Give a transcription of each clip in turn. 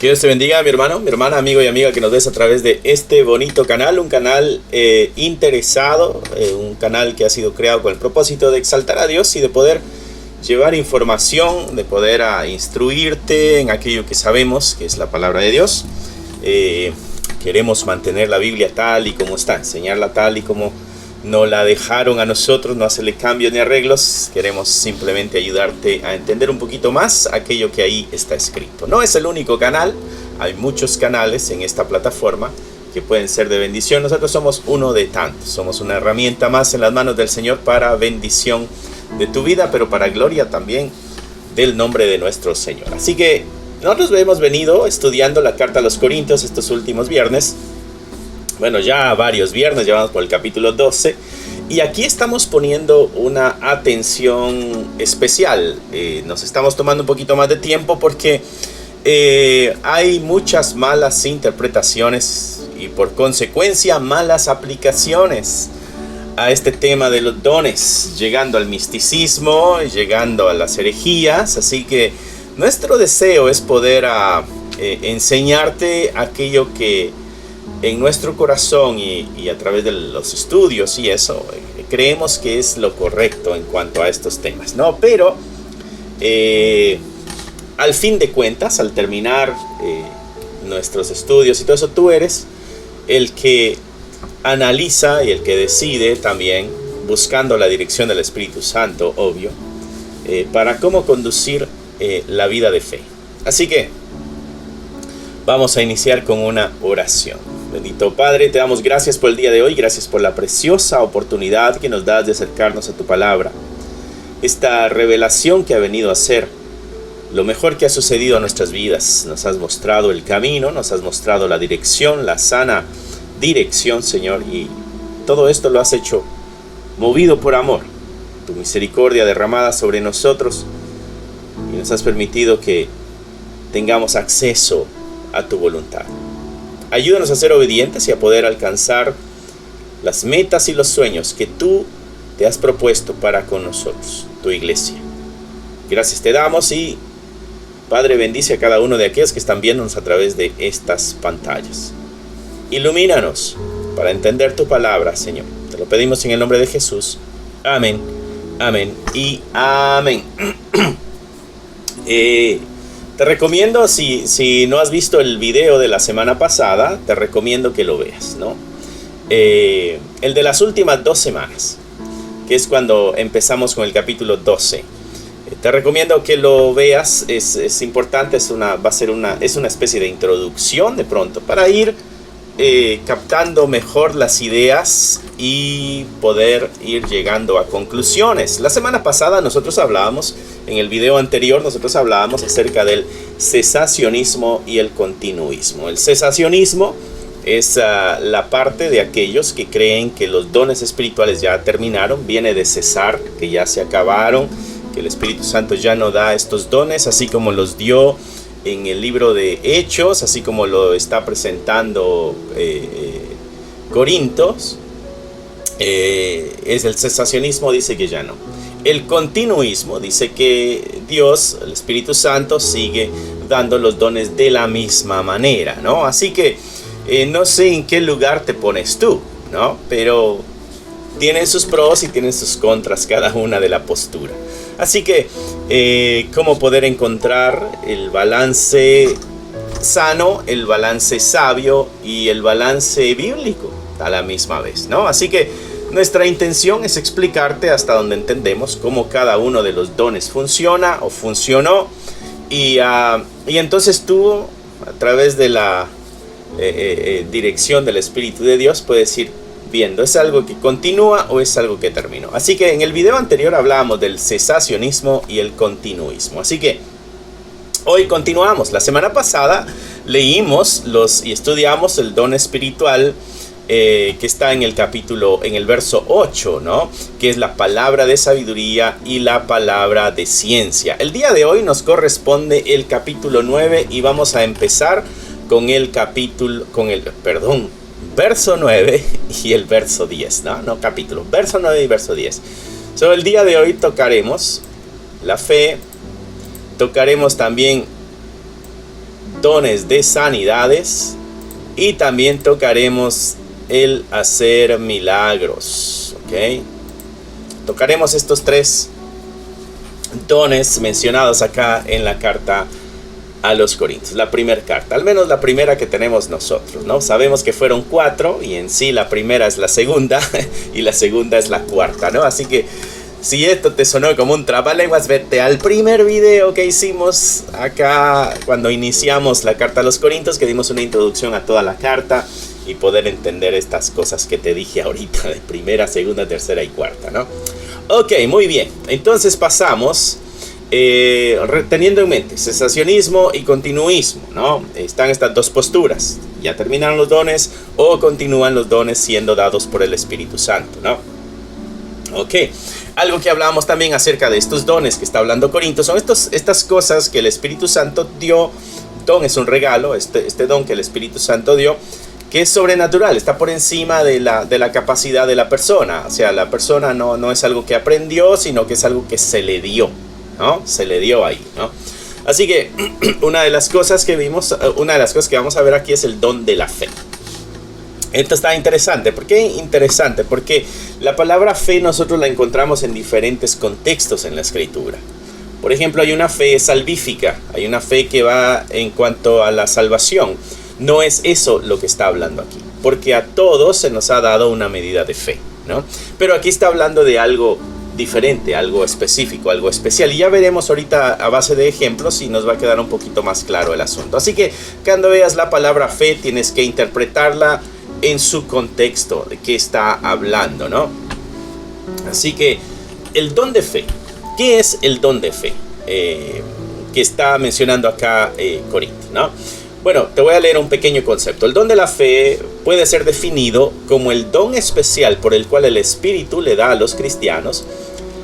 Dios te bendiga, mi hermano, mi hermana, amigo y amiga que nos ves a través de este bonito canal, un canal interesado, un canal que ha sido creado con el propósito de exaltar a Dios y de poder llevar información, de poder instruirte en aquello que sabemos, que es la palabra de Dios. Queremos mantener la Biblia tal y como está, enseñarla tal y como nos la dejaron a nosotros, no hacerle cambios ni arreglos. Queremos simplemente ayudarte a entender un poquito más aquello que ahí está escrito. No es el único canal, hay muchos canales en esta plataforma que pueden ser de bendición. Nosotros somos uno de tantos, somos una herramienta más en las manos del Señor para bendición de tu vida, pero para gloria también del nombre de nuestro Señor. Así que nosotros hemos venido estudiando la carta a los Corintios estos últimos viernes. Bueno, ya varios viernes, ya vamos por el capítulo 12. Y aquí estamos poniendo una atención especial. Nos estamos tomando un poquito más de tiempo porque hay muchas malas interpretaciones y por consecuencia malas aplicaciones a este tema de los dones, llegando al misticismo, llegando a las herejías. Así que nuestro deseo es poder enseñarte aquello que en nuestro corazón y a través de los estudios y eso, creemos que es lo correcto en cuanto a estos temas, ¿no? Pero al fin de cuentas, al terminar nuestros estudios y todo eso, tú eres el que analiza y el que decide también, buscando la dirección del Espíritu Santo, obvio, para cómo conducir la vida de fe. Así que vamos a iniciar con una oración. Bendito Padre, te damos gracias por el día de hoy, gracias por la preciosa oportunidad que nos das de acercarnos a tu palabra. Esta revelación que ha venido a ser lo mejor que ha sucedido a nuestras vidas. Nos has mostrado el camino, nos has mostrado la dirección, la sana dirección, Señor, y todo esto lo has hecho movido por amor, tu misericordia derramada sobre nosotros, y nos has permitido que tengamos acceso a tu voluntad. Ayúdanos a ser obedientes y a poder alcanzar las metas y los sueños que tú te has propuesto para con nosotros, tu iglesia. Gracias te damos y, Padre, bendice a cada uno de aquellos que están viéndonos a través de estas pantallas. Ilumínanos para entender tu palabra, Señor. Te lo pedimos en el nombre de Jesús. Amén, amén y amén. Te recomiendo, si no has visto el video de la semana pasada, te recomiendo que lo veas, ¿no? El de las últimas 2 semanas, que es cuando empezamos con el capítulo 12. Te recomiendo que lo veas, es importante, es una especie de introducción de pronto, para ir captando mejor las ideas y poder ir llegando a conclusiones. La semana pasada nosotros hablábamos, en el video anterior nosotros hablábamos acerca del cesacionismo y el continuismo. El cesacionismo es la parte de aquellos que creen que los dones espirituales ya terminaron, viene de cesar, que ya se acabaron, que el Espíritu Santo ya no da estos dones, así como los dio en el libro de Hechos, así como lo está presentando Corintios. Es el cesacionismo, dice que ya no. El continuismo dice que Dios, el Espíritu Santo, sigue dando los dones de la misma manera, ¿no? Así que no sé en qué lugar te pones tú, ¿no? Pero tienen sus pros y tienen sus contras cada una de la postura. Así que, ¿cómo poder encontrar el balance sano, el balance sabio y el balance bíblico a la misma vez, ¿no? Así que nuestra intención es explicarte hasta donde entendemos cómo cada uno de los dones funciona o funcionó. Y entonces tú, a través de la dirección del Espíritu de Dios, puedes ir viendo, ¿es algo que continúa o es algo que terminó? Así que en el video anterior hablábamos del cesacionismo y el continuismo. Así que hoy continuamos. La semana pasada leímos y estudiamos el don espiritual que está en el verso 8, ¿no? Que es la palabra de sabiduría y la palabra de ciencia. El día de hoy nos corresponde el capítulo 9 y vamos a empezar con el verso 9 y el verso 10, no capítulo, verso 9 y verso 10. El día de hoy tocaremos la fe, tocaremos también dones de sanidades y también tocaremos el hacer milagros. ¿Ok? Tocaremos estos 3 dones mencionados acá en la carta a los Corintios, la primera carta, al menos la primera que tenemos nosotros, ¿no? Sabemos que fueron 4 y en sí la primera es la segunda y la segunda es la cuarta, ¿no? Así que si esto te sonó como un trabalenguas, vete al primer video que hicimos acá cuando iniciamos la carta a los Corintios, que dimos una introducción a toda la carta y poder entender estas cosas que te dije ahorita de primera, segunda, tercera y cuarta, ¿no? Ok, muy bien, entonces pasamos. Teniendo en mente cesacionismo y continuismo, ¿no? Están estas 2 posturas. Ya terminaron los dones o continúan los dones siendo dados por el Espíritu Santo, ¿no? Ok, algo que hablábamos también acerca de estos dones que está hablando Corinto son estas cosas que el Espíritu Santo dio. Don es un regalo, este don que el Espíritu Santo dio, que es sobrenatural, está por encima de la capacidad de la persona. O sea, la persona no es algo que aprendió, sino que es algo que se le dio, ¿no? Se le dio ahí, ¿no? Así que una de las cosas que vamos a ver aquí es el don de la fe. Esto está interesante. ¿Por qué interesante? Porque la palabra fe nosotros la encontramos en diferentes contextos en la Escritura. Por ejemplo, hay una fe salvífica, hay una fe que va en cuanto a la salvación. No es eso lo que está hablando aquí, porque a todos se nos ha dado una medida de fe, ¿no? Pero aquí está hablando de algo diferente, algo específico, algo especial. Y ya veremos ahorita a base de ejemplos y nos va a quedar un poquito más claro el asunto. Así que cuando veas la palabra fe tienes que interpretarla en su contexto, de qué está hablando, ¿no? Así que el don de fe. ¿Qué es el don de fe? Que está mencionando acá Corinto, ¿no? Bueno, te voy a leer un pequeño concepto. El don de la fe puede ser definido como el don especial por el cual el Espíritu le da a los cristianos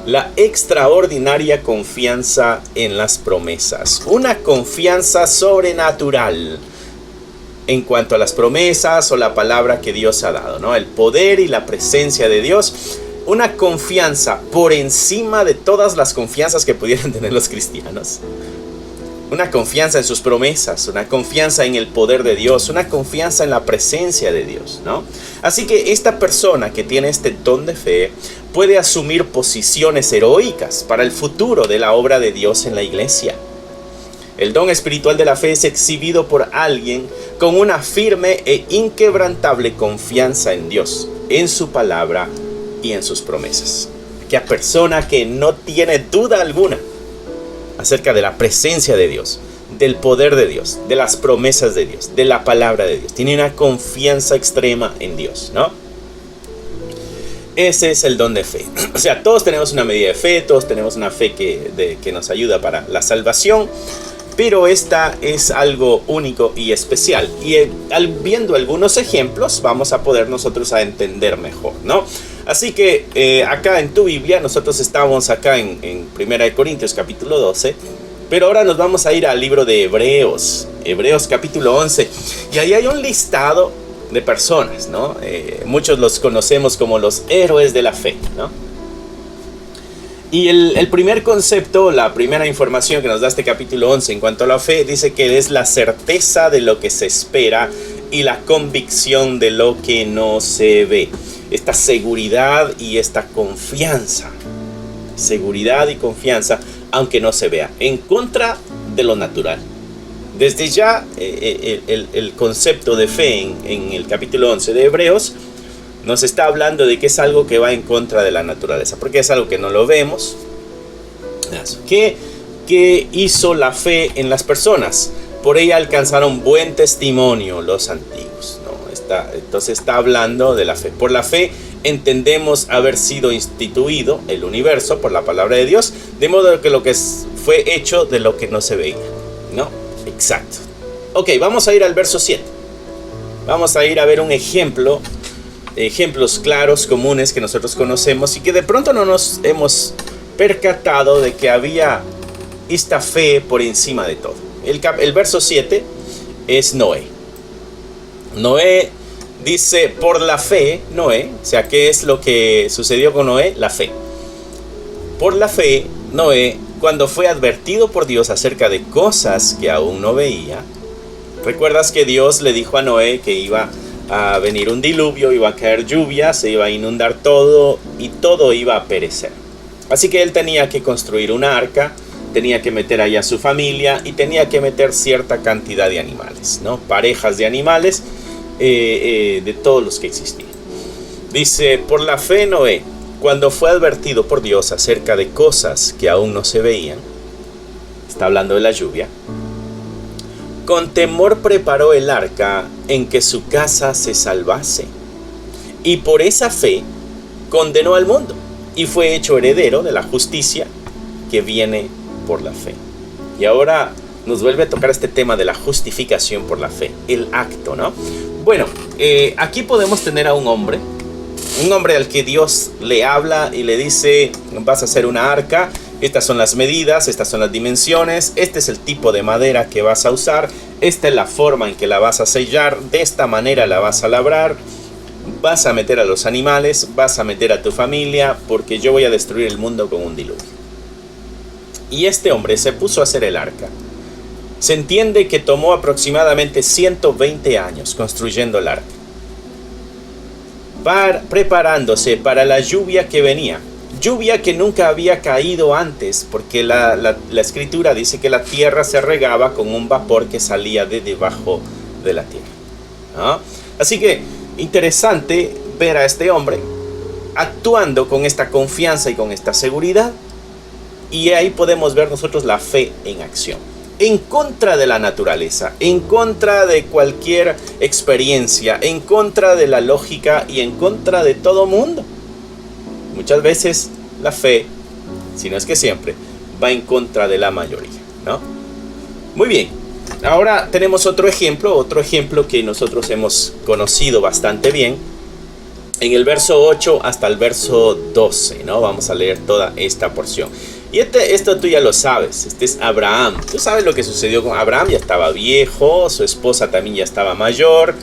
la extraordinaria confianza en las promesas. Una confianza sobrenatural en cuanto a las promesas o la palabra que Dios ha dado, ¿no? El poder y la presencia de Dios. Una confianza por encima de todas las confianzas que pudieran tener los cristianos. Una confianza en sus promesas, una confianza en el poder de Dios, una confianza en la presencia de Dios, ¿no? Así que esta persona que tiene este don de fe puede asumir posiciones heroicas para el futuro de la obra de Dios en la iglesia. El don espiritual de la fe es exhibido por alguien con una firme e inquebrantable confianza en Dios, en su palabra y en sus promesas. Aquella persona que no tiene duda alguna acerca de la presencia de Dios, del poder de Dios, de las promesas de Dios, de la palabra de Dios. Tiene una confianza extrema en Dios, ¿no? Ese es el don de fe. O sea, todos tenemos una medida de fe, todos tenemos una fe que nos ayuda para la salvación, pero esta es algo único y especial. Y viendo algunos ejemplos, vamos a poder nosotros a entender mejor, ¿no? Así que acá en tu Biblia, nosotros estamos acá en 1 Corintios capítulo 12, pero ahora nos vamos a ir al libro de Hebreos, Hebreos capítulo 11, y ahí hay un listado de personas, ¿no? Muchos los conocemos como los héroes de la fe, ¿no? Y el primer concepto, la primera información que nos da este capítulo 11 en cuanto a la fe, dice que es la certeza de lo que se espera y la convicción de lo que no se ve. Esta seguridad y esta confianza. Seguridad y confianza, aunque no se vea. En contra de lo natural. Desde ya, el concepto de fe en el capítulo 11 de Hebreos nos está hablando de que es algo que va en contra de la naturaleza. Porque es algo que no lo vemos. ¿Qué hizo la fe en las personas? Por ella alcanzaron buen testimonio los antiguos, ¿no? Entonces está hablando de la fe. Por la fe entendemos haber sido instituido el universo por la palabra de Dios, de modo que lo que fue hecho de lo que no se veía, ¿no? Exacto. Ok, vamos a ir al verso 7. Vamos a ir a ver un ejemplos claros, comunes que nosotros conocemos y que de pronto no nos hemos percatado de que había esta fe por encima de todo. El verso 7 es Noé. Noé dice, por la fe, Noé, o sea, ¿qué es lo que sucedió con Noé? La fe. Por la fe, Noé, cuando fue advertido por Dios acerca de cosas que aún no veía, Recuerdas que Dios le dijo a Noé que iba a venir un diluvio, iba a caer lluvia, se iba a inundar todo y todo iba a perecer. Así que él tenía que construir una arca, tenía que meter allá a su familia y tenía que meter cierta cantidad de animales, ¿no? Parejas de animales, de todos los que existían. Dice, por la fe Noé, cuando fue advertido por Dios acerca de cosas que aún no se veían, está hablando de la lluvia, con temor preparó el arca en que su casa se salvase. Y por esa fe condenó al mundo y fue hecho heredero de la justicia que viene por la fe. Y ahora nos vuelve a tocar este tema de la justificación por la fe, el acto, ¿no? Bueno, aquí podemos tener a un hombre al que Dios le habla y le dice, vas a hacer una arca, estas son las medidas, estas son las dimensiones, este es el tipo de madera que vas a usar, esta es la forma en que la vas a sellar, de esta manera la vas a labrar, vas a meter a los animales, vas a meter a tu familia, porque yo voy a destruir el mundo con un diluvio. Y este hombre se puso a hacer el arca. Se entiende que tomó aproximadamente 120 años construyendo el arca, preparándose para la lluvia que venía. Lluvia que nunca había caído antes, porque la escritura dice que la tierra se regaba con un vapor que salía de debajo de la tierra, ¿no? Así que interesante ver a este hombre actuando con esta confianza y con esta seguridad. Y ahí podemos ver nosotros la fe en acción. En contra de la naturaleza, en contra de cualquier experiencia, en contra de la lógica y en contra de todo mundo. Muchas veces la fe, si no es que siempre, va en contra de la mayoría, ¿no? Muy bien, ahora tenemos otro ejemplo que nosotros hemos conocido bastante bien. En el verso 8 hasta el verso 12, ¿no? Vamos a leer toda esta porción. Y esto tú ya lo sabes, este es Abraham. Tú sabes lo que sucedió con Abraham, ya estaba viejo, su esposa también ya estaba mayor,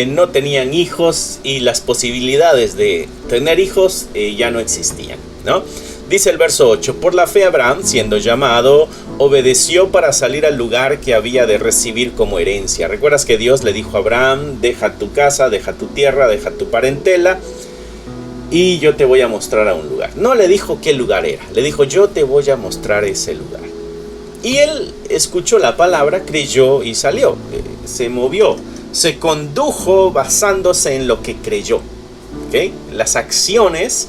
no tenían hijos y las posibilidades de tener hijos ya no existían, ¿no? Dice el verso 8, por la fe Abraham, siendo llamado, obedeció para salir al lugar que había de recibir como herencia. ¿Recuerdas que Dios le dijo a Abraham, deja tu casa, deja tu tierra, deja tu parentela y yo te voy a mostrar a un lugar? No le dijo qué lugar era, le dijo yo te voy a mostrar ese lugar. Y él escuchó la palabra, creyó y salió, se movió, se condujo basándose en lo que creyó, ¿okay? Las acciones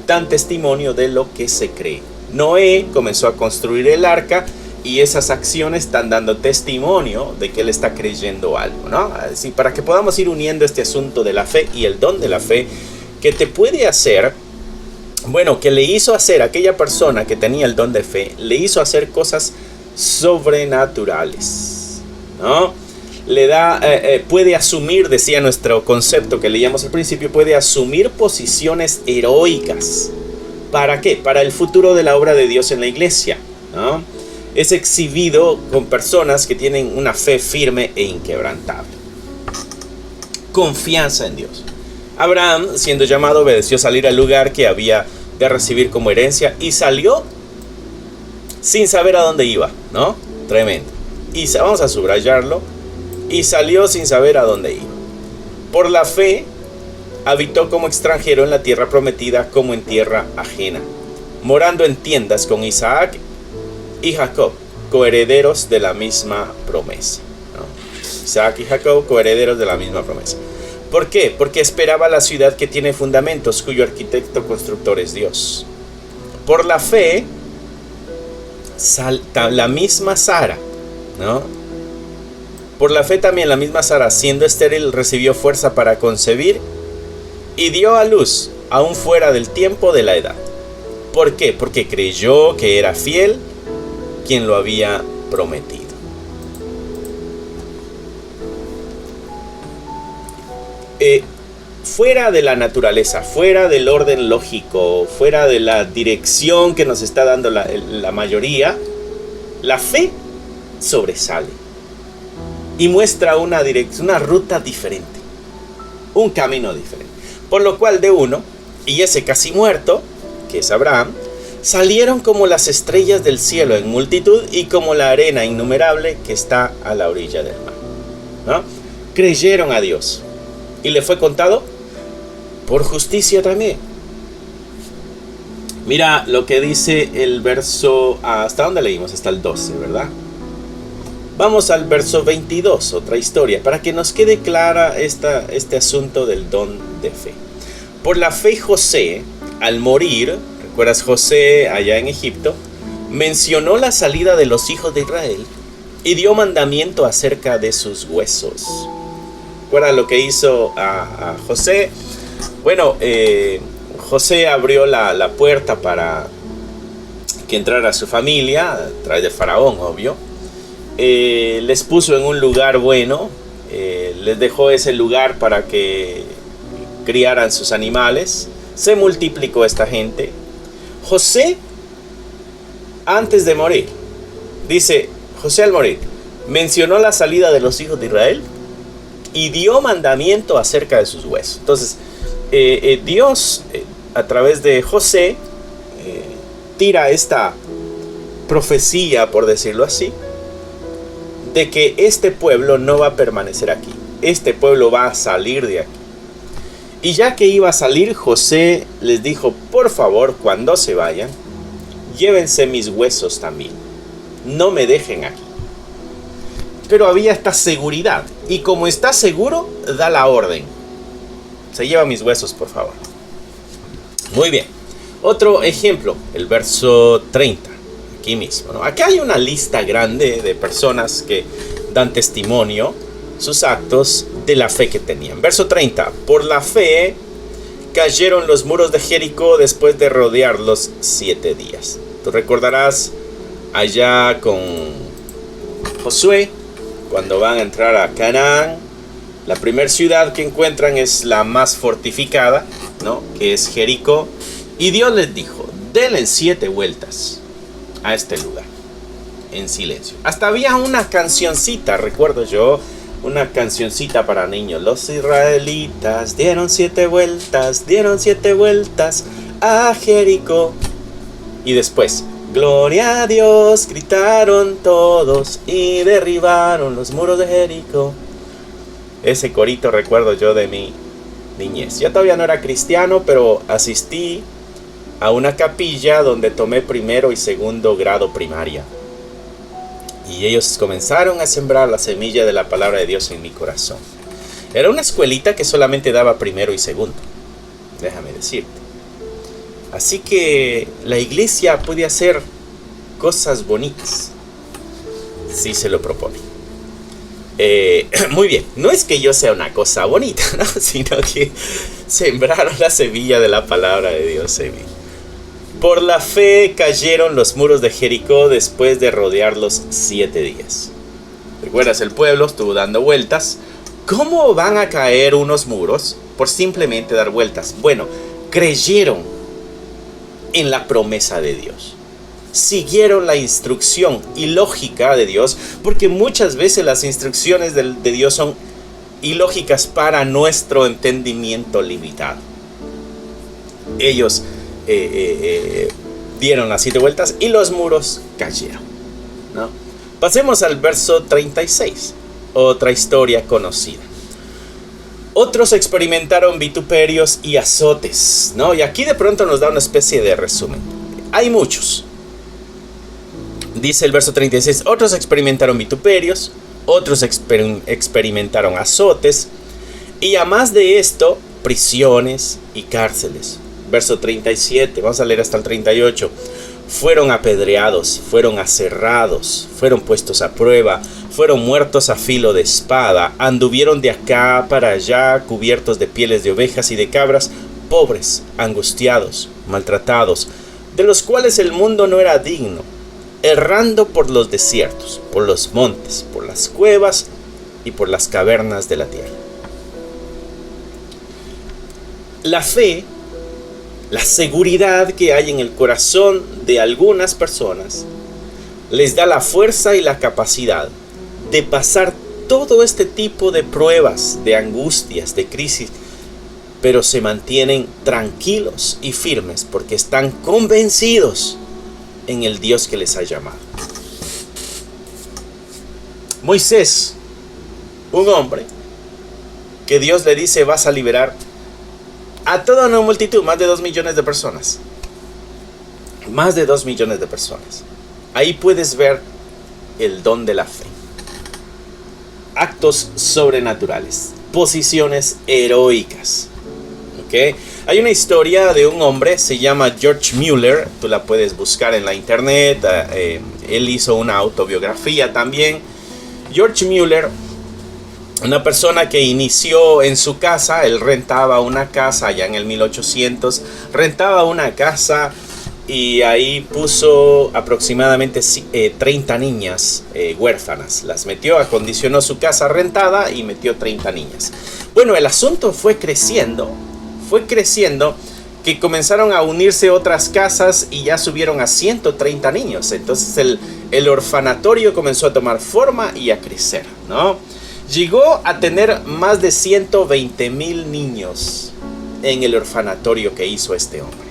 dan testimonio de lo que se cree. Noé comenzó a construir el arca y esas acciones están dando testimonio de que él está creyendo algo, ¿no? Así, para que podamos ir uniendo este asunto de la fe y el don de la fe, que te puede hacer, bueno, que le hizo hacer a aquella persona que tenía el don de fe, le hizo hacer cosas sobrenaturales, ¿no? Le da, puede asumir, decía nuestro concepto que leíamos al principio, puede asumir posiciones heroicas. ¿Para qué? Para el futuro de la obra de Dios en la iglesia, ¿no? Es exhibido con personas que tienen una fe firme e inquebrantable. Confianza en Dios. Abraham, siendo llamado, obedeció salir al lugar que había de recibir como herencia y salió sin saber a dónde iba, ¿no? Tremendo. Y vamos a subrayarlo. Y salió sin saber a dónde iba. Por la fe, habitó como extranjero en la tierra prometida como en tierra ajena, morando en tiendas con Isaac y Jacob, coherederos de la misma promesa, ¿no? Isaac y Jacob, coherederos de la misma promesa. ¿Por qué? Porque esperaba la ciudad que tiene fundamentos, cuyo arquitecto constructor es Dios. Por la fe, la misma Sara, ¿no? Por la fe también la misma Sara, siendo estéril, recibió fuerza para concebir y dio a luz, aún fuera del tiempo de la edad. ¿Por qué? Porque creyó que era fiel quien lo había prometido. Fuera de la naturaleza, fuera del orden lógico, fuera de la dirección que nos está dando la mayoría, la fe sobresale y muestra una dirección, una ruta diferente, un camino diferente. Por lo cual de uno, y ese casi muerto, que es Abraham, salieron como las estrellas del cielo en multitud y como la arena innumerable que está a la orilla del mar. ¿no? Creyeron a Dios y le fue contado por justicia también. Mira lo que dice el verso, ¿hasta dónde leímos? Hasta el 12, ¿verdad? Vamos al verso 22, otra historia, para que nos quede clara este asunto del don de fe. Por la fe José, al morir, ¿recuerdas José allá en Egipto? Mencionó la salida de los hijos de Israel y dio mandamiento acerca de sus huesos. ¿Recuerdas lo que hizo a José? Bueno, José abrió la puerta para que entrara su familia, a través de Faraón, obvio. Les puso en un lugar bueno, les dejó ese lugar para que criaran sus animales. Se multiplicó esta gente. José, antes de morir, dice, José al morir, mencionó la salida de los hijos de Israel y dio mandamiento acerca de sus huesos. Entonces, Dios, a través de José, tira esta profecía, por decirlo así, de que este pueblo no va a permanecer aquí. Este pueblo va a salir de aquí. Y ya que iba a salir, José les dijo, por favor, cuando se vayan, llévense mis huesos también. No me dejen aquí. Pero había esta seguridad. Y como está seguro, da la orden. Se lleva mis huesos, por favor. Muy bien. Otro ejemplo, el verso 30. Aquí mismo, ¿no? Aquí hay una lista grande de personas que dan testimonio, sus actos, de la fe que tenían. Verso 30. Por la fe cayeron los muros de Jericó después de rodearlos 7 días. Tú recordarás allá con Josué, cuando van a entrar a Canaán, la primera ciudad que encuentran es la más fortificada, ¿no? Que es Jericó. Y Dios les dijo, denle 7 vueltas a este lugar, en silencio. Hasta había una cancioncita, recuerdo yo, una cancioncita para niños. Los israelitas dieron 7 vueltas a Jericó. Y después, gloria a Dios, gritaron todos y derribaron los muros de Jericó. Ese corito recuerdo yo de mi niñez. Yo todavía no era cristiano, pero asistí a una capilla donde tomé primero y segundo grado primaria. Y ellos comenzaron a sembrar la semilla de la palabra de Dios en mi corazón. Era una escuelita que solamente daba primero y segundo, déjame decirte. Así que la iglesia puede hacer cosas bonitas si se lo propone. Muy bien, no es que yo sea una cosa bonita, ¿no? Sino que sembraron la semilla de la palabra de Dios en mí. Por la fe cayeron los muros de Jericó después de rodearlos 7 días. ¿Recuerdas? El pueblo estuvo dando vueltas. ¿Cómo van a caer unos muros por simplemente dar vueltas? Bueno, creyeron en la promesa de Dios. Siguieron la instrucción y lógica de Dios, porque muchas veces las instrucciones de Dios son ilógicas para nuestro entendimiento limitado. Ellos dieron las 7 vueltas y los muros cayeron, ¿no? Pasemos al verso 36, otra historia conocida. Otros experimentaron vituperios y azotes, ¿no? Y aquí de pronto nos da una especie de resumen. Hay muchos. Dice el verso 36, otros experimentaron vituperios, otros experimentaron azotes, y a más de esto, prisiones y cárceles. Verso 37, vamos a leer hasta el 38. Fueron apedreados, fueron aserrados, fueron puestos a prueba, fueron muertos a filo de espada, anduvieron de acá para allá cubiertos de pieles de ovejas y de cabras, pobres, angustiados, maltratados, de los cuales el mundo no era digno, errando por los desiertos, por los montes, por las cuevas y por las cavernas de la tierra. La fe, la seguridad que hay en el corazón de algunas personas, les da la fuerza y la capacidad de pasar todo este tipo de pruebas, de angustias, de crisis, pero se mantienen tranquilos y firmes porque están convencidos en el Dios que les ha llamado. Moisés Un hombre que Dios le dice: vas a liberar a toda una multitud, más de 2 millones de personas. Más de 2 millones de personas. Ahí puedes ver el don de la fe. Actos sobrenaturales, posiciones heroicas. ¿Okay? Hay una historia de un hombre, se llama George Mueller, tú la puedes buscar en la internet, él hizo una autobiografía también. George Mueller, una persona que inició en su casa, él rentaba una casa allá en el 1800, rentaba una casa y ahí puso aproximadamente 30 niñas huérfanas. Las metió, acondicionó su casa rentada y metió 30 niñas. Bueno, el asunto fue creciendo, que comenzaron a unirse otras casas y ya subieron a 130 niños. Entonces el orfanatorio comenzó a tomar forma y a crecer, ¿no? Llegó a tener más de 120,000 niños en el orfanatorio que hizo este hombre.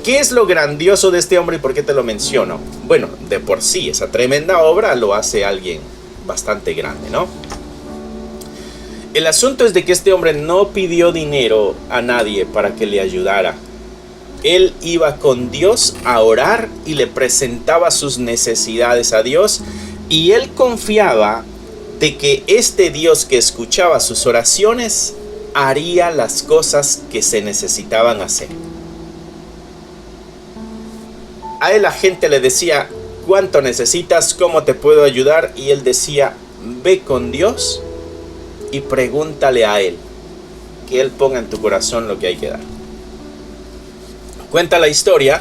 ¿Qué es lo grandioso de este hombre y por qué te lo menciono? Bueno, de por sí, esa tremenda obra lo hace alguien bastante grande, ¿no? El asunto es de que este hombre no pidió dinero a nadie para que le ayudara. Él iba con Dios a orar y le presentaba sus necesidades a Dios, y él confiaba de que este Dios que escuchaba sus oraciones haría las cosas que se necesitaban hacer. A él la gente le decía: ¿cuánto necesitas? ¿Cómo te puedo ayudar? Y él decía: ve con Dios y pregúntale a él, que él ponga en tu corazón lo que hay que dar. Cuenta la historia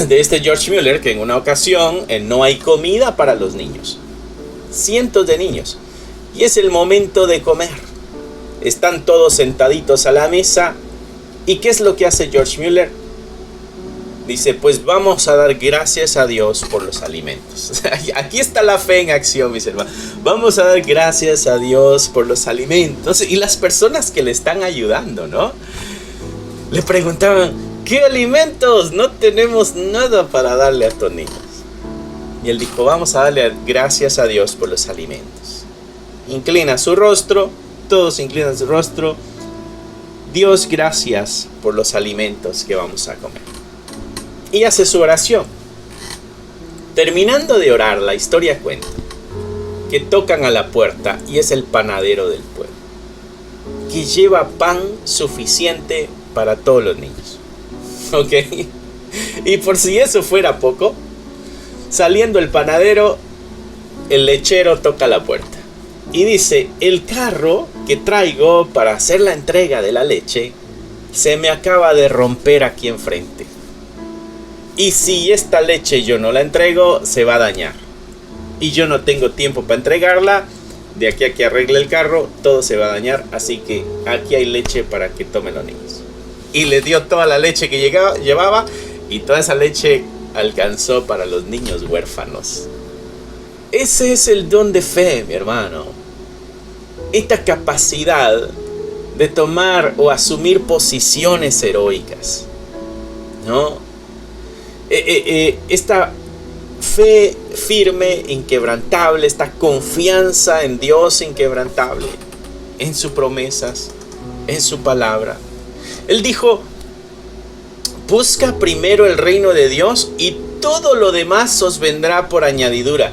de este George Mueller que en una ocasión no hay comida para los niños. Cientos de niños. Y es el momento de comer. Están todos sentaditos a la mesa. ¿Y qué es lo que hace George Mueller? Dice: pues vamos a dar gracias a Dios por los alimentos. Aquí está la fe en acción, mis hermanos. Vamos a dar gracias a Dios por los alimentos. Y las personas que le están ayudando, ¿no? Le preguntaban: ¿qué alimentos? No tenemos nada para darle a estos niños. Y él dijo: vamos a darle gracias a Dios por los alimentos. Inclina su rostro. Todos inclinan su rostro. Dios, gracias por los alimentos que vamos a comer. Y hace su oración. Terminando de orar, la historia cuenta que tocan a la puerta y es el panadero del pueblo, que lleva pan suficiente para todos los niños. ¿Ok? Y por si eso fuera poco, saliendo el panadero, el lechero toca la puerta y dice: el carro que traigo para hacer la entrega de la leche se me acaba de romper aquí enfrente. Y si esta leche yo no la entrego, se va a dañar. Y yo no tengo tiempo para entregarla. De aquí a que arregle el carro, todo se va a dañar. Así que aquí hay leche para que tomen los niños. Y le dio toda la leche que llevaba. Y toda esa leche alcanzó para los niños huérfanos. Ese es el don de fe, mi hermano. Esta capacidad de tomar o asumir posiciones heroicas, ¿no? Esta fe firme, inquebrantable, esta confianza en Dios inquebrantable, en sus promesas, en su palabra. Él dijo: busca primero el reino de Dios y todo lo demás os vendrá por añadidura.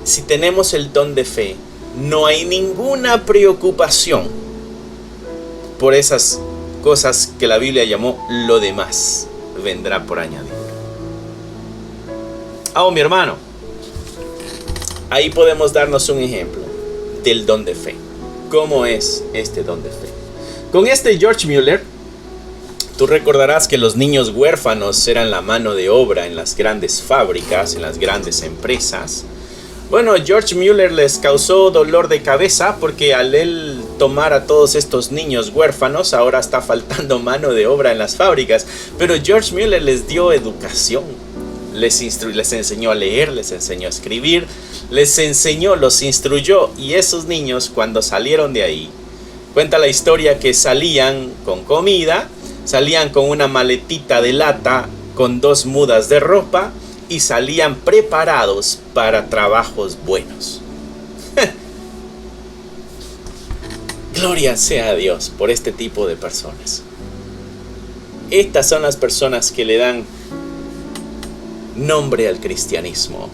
Si tenemos el don de fe, no hay ninguna preocupación por esas cosas que la Biblia llamó lo demás. Vendrá por añadir. Mi hermano, ahí podemos darnos un ejemplo del don de fe. ¿Cómo es este don de fe? Con este George Mueller, tú recordarás que los niños huérfanos eran la mano de obra en las grandes fábricas, en las grandes empresas. Bueno, George Mueller les causó dolor de cabeza porque al él tomar a todos estos niños huérfanos, ahora está faltando mano de obra en las fábricas. Pero George Mueller les dio educación, les enseñó a leer, les enseñó a escribir, los instruyó. Y esos niños, cuando salieron de ahí, cuenta la historia que salían con comida, salían con una maletita de lata, con 2 mudas de ropa, y salían preparados para trabajos buenos. Gloria sea a Dios por este tipo de personas. Estas son las personas que le dan nombre al cristianismo.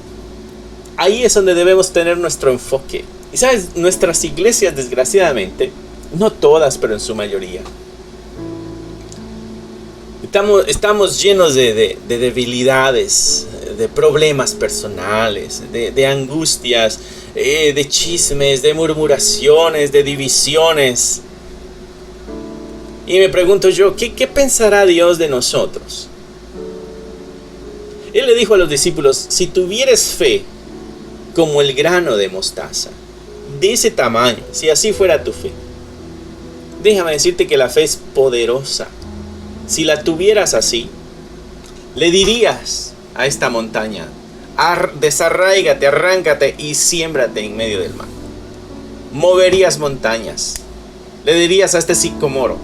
Ahí es donde debemos tener nuestro enfoque. Y sabes, nuestras iglesias, desgraciadamente, no todas, pero en su mayoría, estamos llenos de debilidades, de problemas personales, de angustias, de chismes, de murmuraciones, de divisiones. Y me pregunto yo, ¿qué pensará Dios de nosotros? Él le dijo a los discípulos, si tuvieres fe como el grano de mostaza, de ese tamaño, si así fuera tu fe, déjame decirte que la fe es poderosa. Si la tuvieras así, le dirías a esta montaña, desarráigate, arráncate y siémbrate en medio del mar. Moverías montañas. Le dirías a este sicómoro,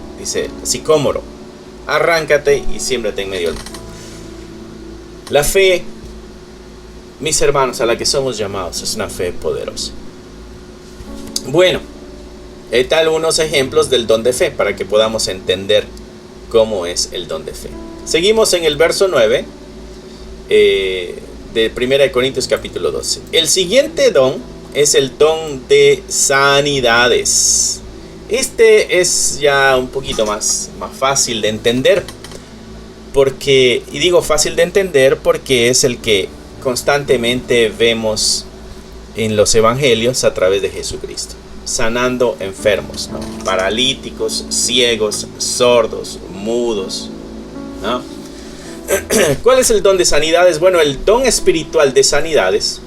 arráncate y siémbrate en medio del mar. La fe, mis hermanos, a la que somos llamados, es una fe poderosa. Bueno, tal unos ejemplos del don de fe para que podamos entender cómo es el don de fe. Seguimos en el verso 9 de 1 Corintios capítulo 12. El siguiente don es el don de sanidades. Este es ya un poquito más fácil de entender. Y digo fácil de entender porque es el que constantemente vemos en los evangelios a través de Jesucristo. Sanando enfermos, ¿no? Paralíticos, ciegos, sordos, mudos, ¿no? ¿Cuál es el don de sanidades? Bueno, el don espiritual de sanidades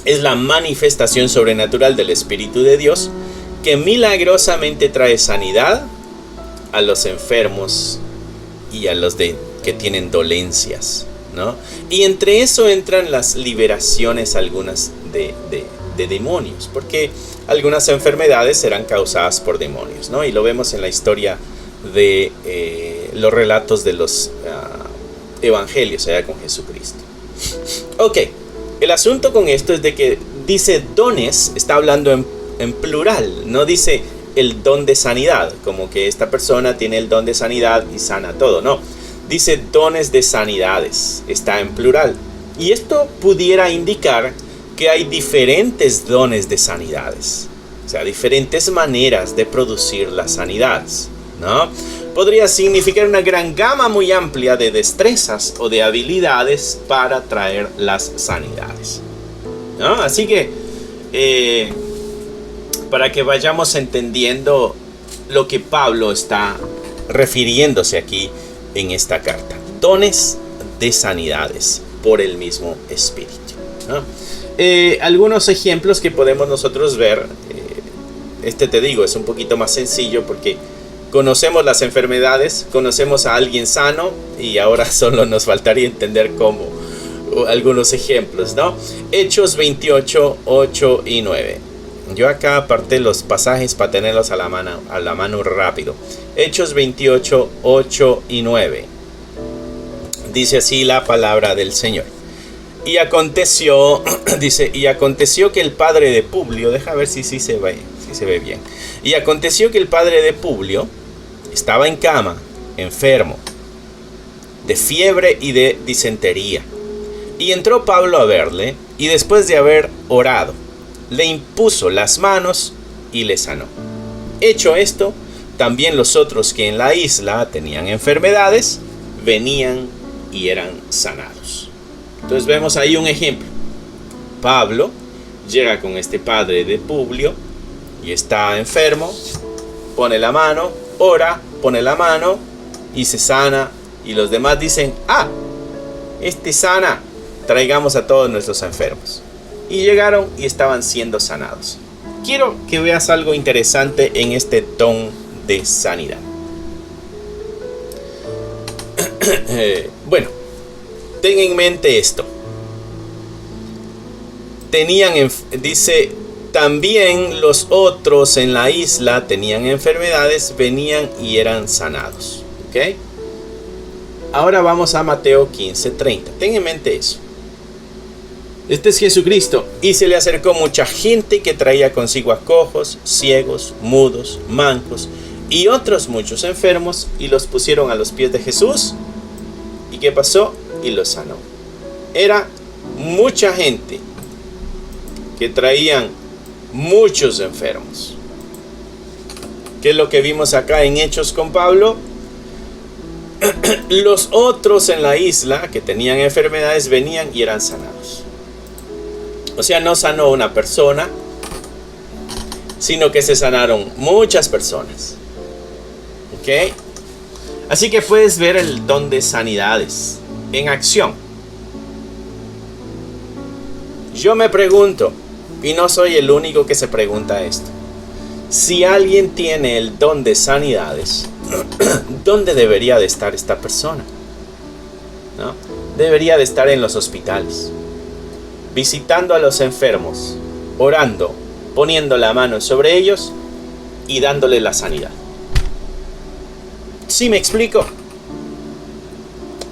es la manifestación sobrenatural del Espíritu de Dios que milagrosamente trae sanidad a los enfermos y a los que tienen dolencias, ¿no? Y entre eso entran las liberaciones algunas de demonios, porque algunas enfermedades serán causadas por demonios, ¿no? Y lo vemos en la historia de los relatos de los evangelios allá con Jesucristo. Ok, el asunto con esto es de que dice dones, está hablando en plural, no dice el don de sanidad, como que esta persona tiene el don de sanidad y sana todo, no. Dice dones de sanidades, está en plural. Y esto pudiera indicar que hay diferentes dones de sanidades, o sea, diferentes maneras de producir las sanidades, ¿no? Podría significar una gran gama muy amplia de destrezas o de habilidades para traer las sanidades, ¿no? Así que, para que vayamos entendiendo lo que Pablo está refiriéndose aquí en esta carta. Dones de sanidades por el mismo Espíritu, ¿no? Algunos ejemplos que podemos nosotros ver, te digo, es un poquito más sencillo porque conocemos las enfermedades, conocemos a alguien sano y ahora solo nos faltaría entender cómo, algunos ejemplos, ¿no? Hechos 28, 8 y 9. Yo acá aparté los pasajes para tenerlos a la mano rápido. Hechos 28, 8 y 9. Dice así la palabra del Señor. Y aconteció, dice, y aconteció que el padre de Publio, deja ver si se ve bien. Y aconteció que el padre de Publio estaba en cama, enfermo, de fiebre y de disentería. Y entró Pablo a verle, y después de haber orado, le impuso las manos y le sanó. Hecho esto, también los otros que en la isla tenían enfermedades, venían y eran sanados. Entonces vemos ahí un ejemplo. Pablo llega con este padre de Publio y está enfermo, pone la mano, ora, pone la mano y se sana. Y los demás dicen, sana, traigamos a todos nuestros enfermos. Y llegaron y estaban siendo sanados. Quiero que veas algo interesante en este don de sanidad. Bueno, ten en mente esto. Dice, también los otros en la isla tenían enfermedades, venían y eran sanados. ¿Ok? Ahora vamos a Mateo 15:30. Ten en mente eso. Este es Jesucristo. Y se le acercó mucha gente que traía consigo a cojos, ciegos, mudos, mancos y otros muchos enfermos, y los pusieron a los pies de Jesús. ¿Y qué pasó? Y los sanó. Era mucha gente que traían muchos enfermos. ¿Qué es lo que vimos acá en Hechos con Pablo? Los otros en la isla que tenían enfermedades venían y eran sanados. O sea, no sanó una persona, sino que se sanaron muchas personas. ¿Ok? Así que puedes ver el don de sanidades en acción. Yo me pregunto, y no soy el único que se pregunta esto, si alguien tiene el don de sanidades, ¿dónde debería de estar esta persona? ¿No? Debería de estar en los hospitales, visitando a los enfermos, orando, poniendo la mano sobre ellos y dándole la sanidad. ¿Sí me explico?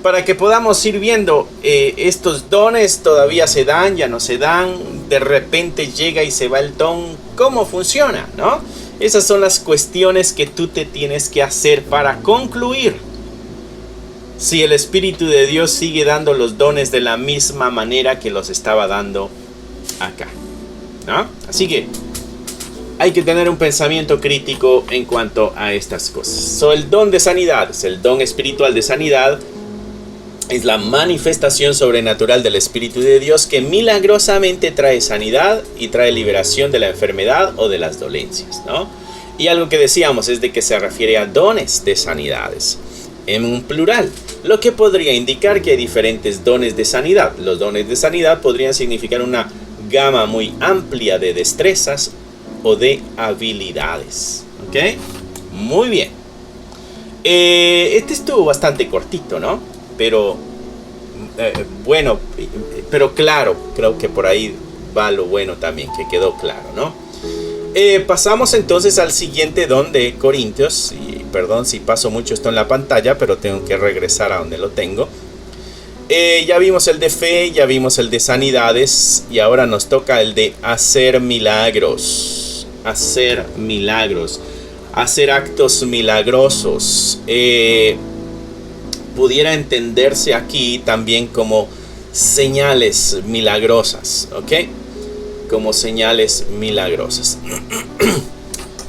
Para que podamos ir viendo, estos dones todavía se dan, ya no se dan, de repente llega y se va el don, ¿cómo funciona? ¿No? Esas son las cuestiones que tú te tienes que hacer para concluir si el Espíritu de Dios sigue dando los dones de la misma manera que los estaba dando acá, ¿no? Así que hay que tener un pensamiento crítico en cuanto a estas cosas. El don de sanidad, el don espiritual de sanidad, es la manifestación sobrenatural del Espíritu de Dios que milagrosamente trae sanidad y trae liberación de la enfermedad o de las dolencias, ¿no? Y algo que decíamos es de que se refiere a dones de sanidades, en un plural, lo que podría indicar que hay diferentes dones de sanidad. Los dones de sanidad podrían significar una gama muy amplia de destrezas o de habilidades. ¿Ok? Muy bien. Este estuvo bastante cortito, ¿no? Pero bueno, pero claro, creo que por ahí va lo bueno también, que quedó claro, ¿no? Pasamos entonces al siguiente don de Corintios. Y perdón si paso mucho esto en la pantalla, pero tengo que regresar a donde lo tengo. Ya vimos el de fe, ya vimos el de sanidades, y ahora nos toca el de hacer milagros. Hacer milagros, hacer actos milagrosos. Pudiera entenderse aquí también como señales milagrosas, ¿ok? Como señales milagrosas.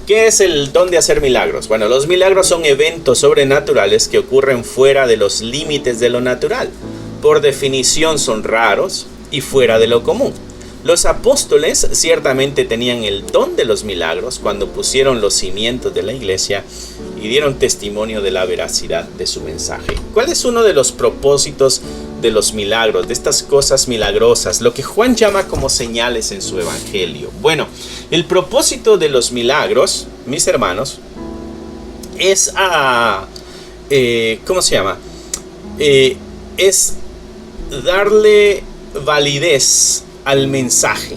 ¿Qué es el don de hacer milagros? Bueno, los milagros son eventos sobrenaturales que ocurren fuera de los límites de lo natural. Por definición son raros y fuera de lo común. Los apóstoles ciertamente tenían el don de los milagros cuando pusieron los cimientos de la iglesia y dieron testimonio de la veracidad de su mensaje. ¿Cuál es uno de los propósitos de los milagros, de estas cosas milagrosas, lo que Juan llama como señales en su evangelio? Bueno, el propósito de los milagros, mis hermanos, es ¿cómo se llama? Es darle validez al mensaje.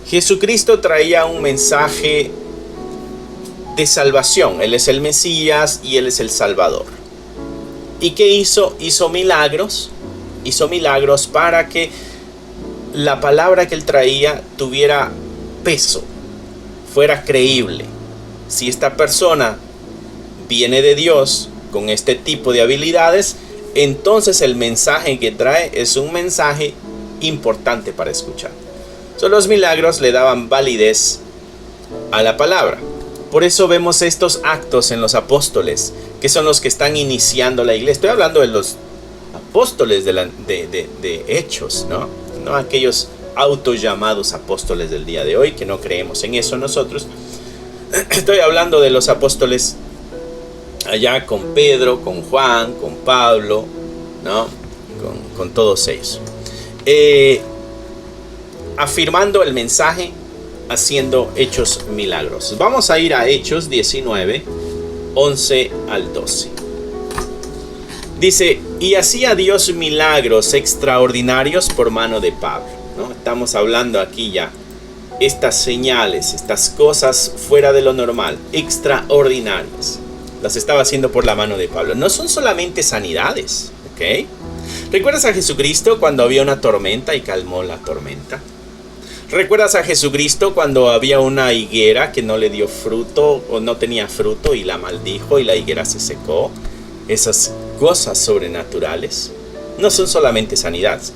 Jesucristo traía un mensaje de salvación. Él es el Mesías y Él es el Salvador. ¿Y qué hizo? Hizo milagros para que la palabra que Él traía tuviera peso, fuera creíble. Si esta persona viene de Dios con este tipo de habilidades, entonces el mensaje que trae es un mensaje importante para escuchar. Los milagros le daban validez a la palabra. Por eso vemos estos actos en los apóstoles, que son los que están iniciando la iglesia. Estoy hablando de los apóstoles de Hechos, ¿no? No aquellos autollamados apóstoles del día de hoy, que no creemos en eso nosotros. Estoy hablando de los apóstoles allá con Pedro, con Juan, con Pablo, ¿no? Con todos ellos. Afirmando el mensaje, haciendo hechos milagrosos. Vamos a ir a Hechos 19, 11 al 12. Dice: y hacía Dios milagros extraordinarios por mano de Pablo, ¿no? Estamos hablando aquí ya estas señales, estas cosas fuera de lo normal, extraordinarias, las estaba haciendo por la mano de Pablo. No son solamente sanidades, ¿ok? ¿Recuerdas a Jesucristo cuando había una tormenta y calmó la tormenta? ¿Recuerdas a Jesucristo cuando había una higuera que no le dio fruto o no tenía fruto y la maldijo y la higuera se secó? Esas cosas sobrenaturales no son solamente sanidades.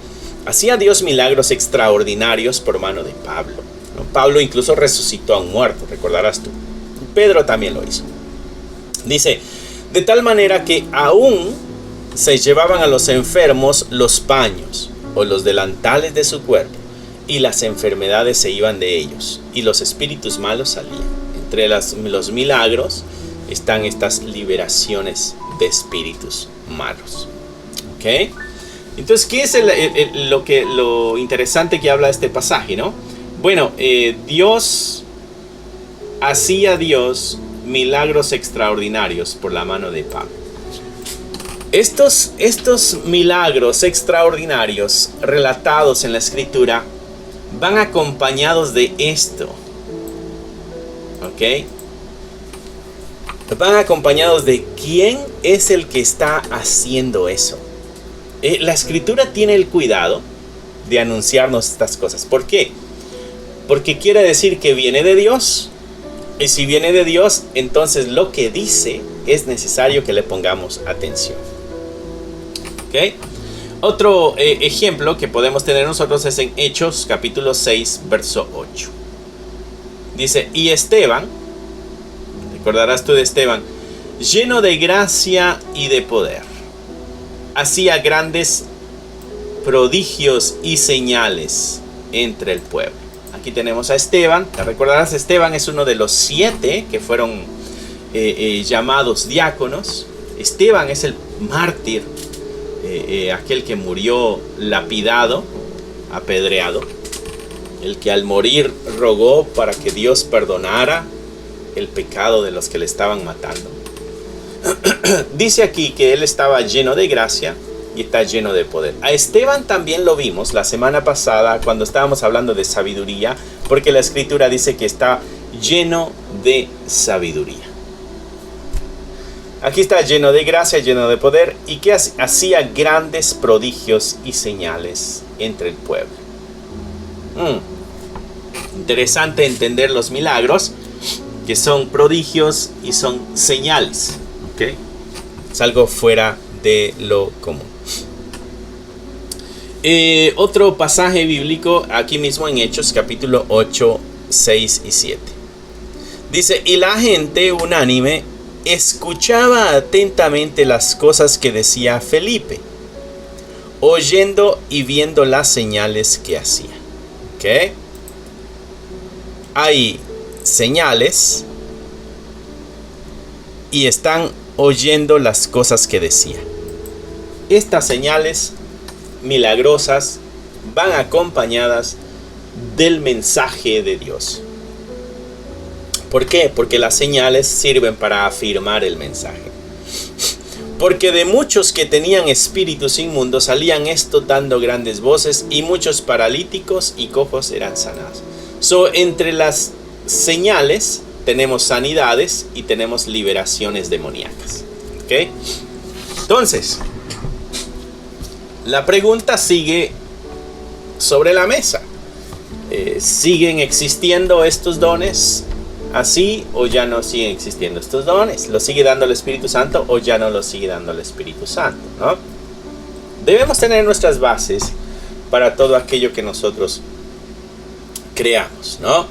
Hacía Dios milagros extraordinarios por mano de Pablo, ¿no? Pablo incluso resucitó a un muerto, recordarás tú. Pedro también lo hizo. Dice, de tal manera que aún se llevaban a los enfermos los paños o los delantales de su cuerpo, y las enfermedades se iban de ellos, y los espíritus malos salían. Entre los milagros están estas liberaciones de espíritus malos. ¿Ok? Entonces, ¿qué es lo interesante que habla este pasaje, no? Bueno, hacía Dios milagros extraordinarios por la mano de Pablo. Estos milagros extraordinarios relatados en la Escritura van acompañados de esto. ¿Ok? Van acompañados de quién es el que está haciendo eso. La Escritura tiene el cuidado de anunciarnos estas cosas. ¿Por qué? Porque quiere decir que viene de Dios. Y si viene de Dios, entonces lo que dice es necesario que le pongamos atención. ¿Ok? Otro ejemplo que podemos tener nosotros es en Hechos capítulo 6, verso 8. Dice, y Esteban, recordarás tú de Esteban, lleno de gracia y de poder, hacía grandes prodigios y señales entre el pueblo. Aquí tenemos a Esteban. Te recordarás, Esteban es uno de los 7 que fueron llamados diáconos. Esteban es el mártir, aquel que murió lapidado, apedreado, el que al morir rogó para que Dios perdonara el pecado de los que le estaban matando. Dice aquí que él estaba lleno de gracia y está lleno de poder. A Esteban también lo vimos la semana pasada cuando estábamos hablando de sabiduría, porque la Escritura dice que está lleno de sabiduría. Aquí está lleno de gracia, lleno de poder, y que hacía grandes prodigios y señales entre el pueblo. Interesante entender los milagros, que son prodigios y son señales. ¿Okay? Es algo fuera de lo común. Otro pasaje bíblico aquí mismo en Hechos capítulo 8, 6 y 7. Dice, y la gente unánime escuchaba atentamente las cosas que decía Felipe, oyendo y viendo las señales que hacía. ¿Ok? Hay señales y están oyendo las cosas que decía. Estas señales milagrosas van acompañadas del mensaje de Dios. ¿Por qué? Porque las señales sirven para afirmar el mensaje. Porque de muchos que tenían espíritus inmundos salían estos dando grandes voces, y muchos paralíticos y cojos eran sanados. Entre las señales tenemos sanidades y tenemos liberaciones demoníacas. ¿Ok? Entonces, la pregunta sigue sobre la mesa. ¿Siguen existiendo estos dones así o ya no siguen existiendo estos dones? ¿Lo sigue dando el Espíritu Santo o ya no lo sigue dando el Espíritu Santo, ¿no? Debemos tener nuestras bases para todo aquello que nosotros creamos, ¿no?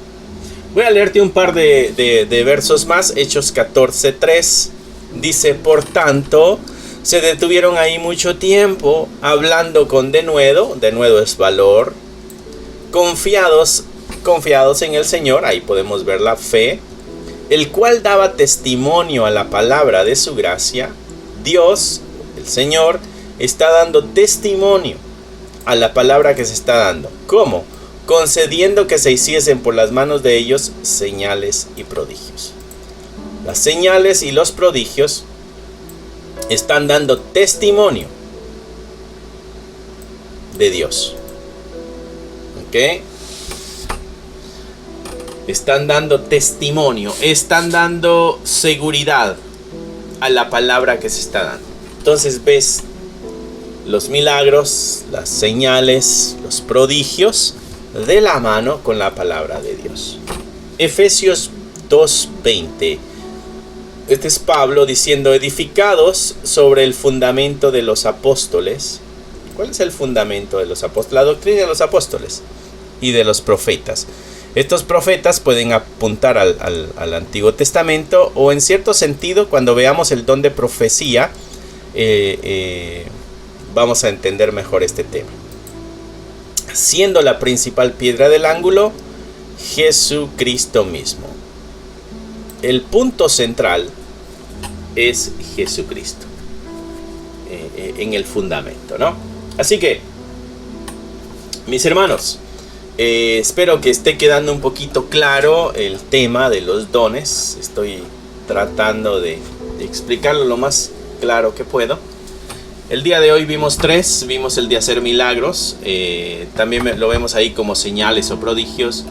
Voy a leerte un par de versos más. Hechos 14:3 dice, por tanto, se detuvieron ahí mucho tiempo, hablando con denuedo es valor, confiados en el Señor. Ahí podemos ver la fe, el cual daba testimonio a la palabra de su gracia. Dios, el Señor, está dando testimonio a la palabra que se está dando. ¿Cómo? Concediendo que se hiciesen por las manos de ellos señales y prodigios. Las señales y los prodigios están dando testimonio de Dios. ¿Ok? Están dando testimonio, están dando seguridad a la palabra que se está dando. Entonces ves los milagros, las señales, los prodigios de la mano con la palabra de Dios. Efesios 2:20. Este es Pablo diciendo: edificados sobre el fundamento de los apóstoles. ¿Cuál es el fundamento de los apóstoles? La doctrina de los apóstoles y de los profetas. Estos profetas pueden apuntar al Antiguo Testamento, o en cierto sentido, cuando veamos el don de profecía, vamos a entender mejor este tema. Siendo la principal piedra del ángulo Jesucristo mismo. El punto central es Jesucristo en el fundamento, ¿no? Así que, mis hermanos, espero que esté quedando un poquito claro el tema de los dones. Estoy tratando de explicarlo lo más claro que puedo. El día de hoy vimos 3, vimos el de hacer milagros, también lo vemos ahí como señales o prodigios.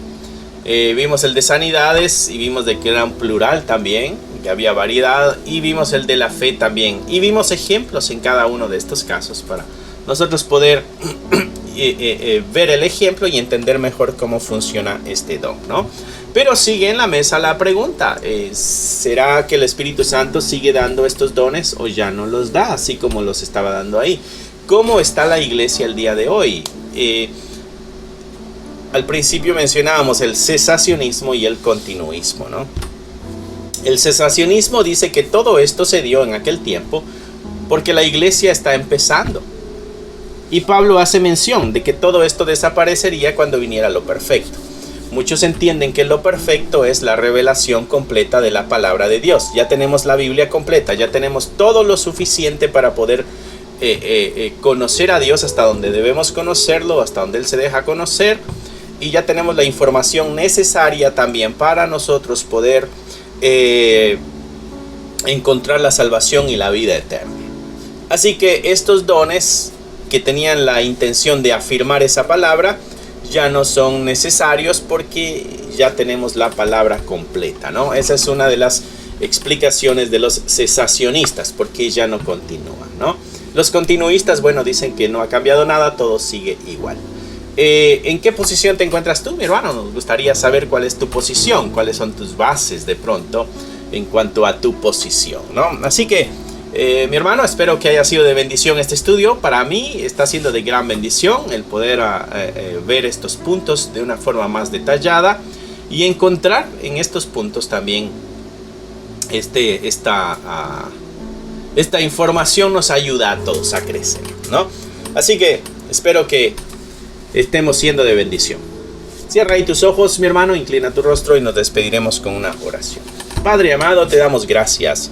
Vimos el de sanidades y vimos de que era un plural también, que había variedad, y vimos el de la fe también. Y vimos ejemplos en cada uno de estos casos para nosotros poder ver el ejemplo y entender mejor cómo funciona este don, ¿no? Pero sigue en la mesa la pregunta, ¿será que el Espíritu Santo sigue dando estos dones o ya no los da, así como los estaba dando ahí? ¿Cómo está la iglesia el día de hoy? Al principio mencionábamos el cesacionismo y el continuismo, ¿no? El cesacionismo dice que todo esto se dio en aquel tiempo porque la iglesia está empezando. Y Pablo hace mención de que todo esto desaparecería cuando viniera lo perfecto. Muchos entienden que lo perfecto es la revelación completa de la palabra de Dios. Ya tenemos la Biblia completa, ya tenemos todo lo suficiente para poder conocer a Dios hasta donde debemos conocerlo, hasta donde Él se deja conocer. Y ya tenemos la información necesaria también para nosotros poder encontrar la salvación y la vida eterna. Así que estos dones que tenían la intención de afirmar esa palabra ya no son necesarios porque ya tenemos la palabra completa, ¿no? Esa es una de las explicaciones de los cesacionistas, porque ya no continúan, ¿no? Los continuistas, bueno, dicen que no ha cambiado nada, todo sigue igual. ¿En qué posición te encuentras tú, mi hermano? Nos gustaría saber cuál es tu posición, cuáles son tus bases de pronto en cuanto a tu posición, ¿no? Así que, mi hermano, espero que haya sido de bendición este estudio. Para mí está siendo de gran bendición el poder ver estos puntos de una forma más detallada y encontrar en estos puntos también esta información nos ayuda a todos a crecer, ¿no? Así que espero que estemos siendo de bendición. Cierra ahí tus ojos, mi hermano, inclina tu rostro y nos despediremos con una oración. Padre amado, te damos gracias.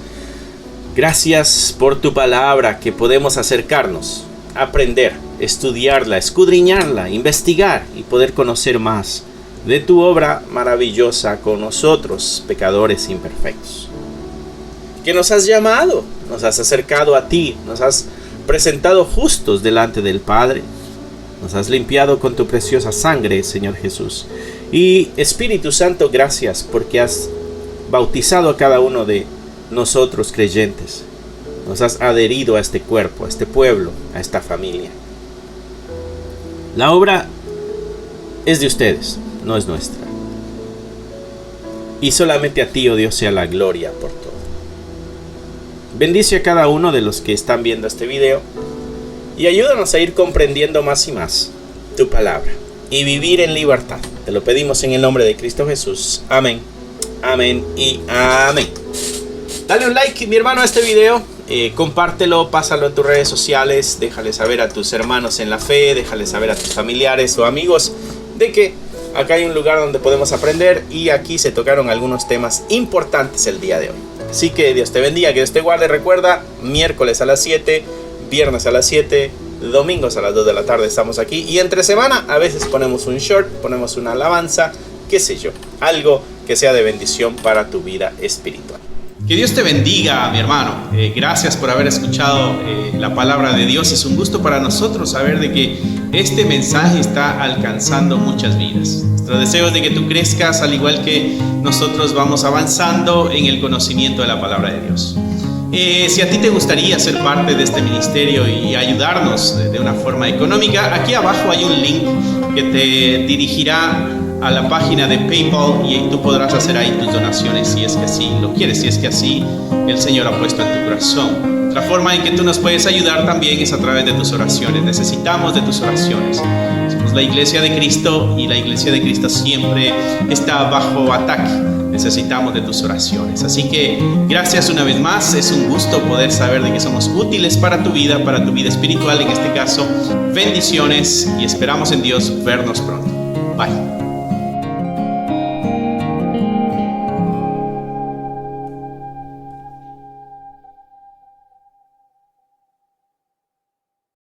Gracias por tu palabra, que podemos acercarnos, aprender, estudiarla, escudriñarla, investigar y poder conocer más de tu obra maravillosa con nosotros, pecadores imperfectos. Que nos has llamado, nos has acercado a ti, nos has presentado justos delante del Padre, nos has limpiado con tu preciosa sangre, Señor Jesús. Y Espíritu Santo, gracias porque has bautizado a cada uno de nosotros creyentes, nos has adherido a este cuerpo, a este pueblo, a esta familia. La obra es de ustedes, no es nuestra. Y solamente a ti, oh Dios, sea la gloria por todo. Bendice a cada uno de los que están viendo este video y ayúdanos a ir comprendiendo más y más tu palabra y vivir en libertad. Te lo pedimos en el nombre de Cristo Jesús. Amén, amén y amén. Dale un like, mi hermano, a este video, compártelo, pásalo en tus redes sociales, déjale saber a tus hermanos en la fe, déjale saber a tus familiares o amigos de que acá hay un lugar donde podemos aprender y aquí se tocaron algunos temas importantes el día de hoy. Así que Dios te bendiga, que Dios te guarde. Recuerda, miércoles a las 7, viernes a las 7, domingos a las 2 de la tarde estamos aquí. Y entre semana a veces ponemos un short, ponemos una alabanza, qué sé yo, algo que sea de bendición para tu vida espiritual. Que Dios te bendiga, mi hermano. Gracias por haber escuchado la palabra de Dios. Es un gusto para nosotros saber de que este mensaje está alcanzando muchas vidas. Nuestro deseo es de que tú crezcas al igual que nosotros vamos avanzando en el conocimiento de la palabra de Dios. Si a ti te gustaría ser parte de este ministerio y ayudarnos de una forma económica, aquí abajo hay un link que te dirigirá a la página de PayPal y tú podrás hacer ahí tus donaciones si es que así lo quieres, si es que así el Señor ha puesto en tu corazón. La forma en que tú nos puedes ayudar también es a través de tus oraciones. Necesitamos de tus oraciones. Somos la Iglesia de Cristo y la Iglesia de Cristo siempre está bajo ataque. Necesitamos de tus oraciones. Así que gracias una vez más. Es un gusto poder saber de que somos útiles para tu vida espiritual en este caso. Bendiciones y esperamos en Dios vernos pronto. Bye.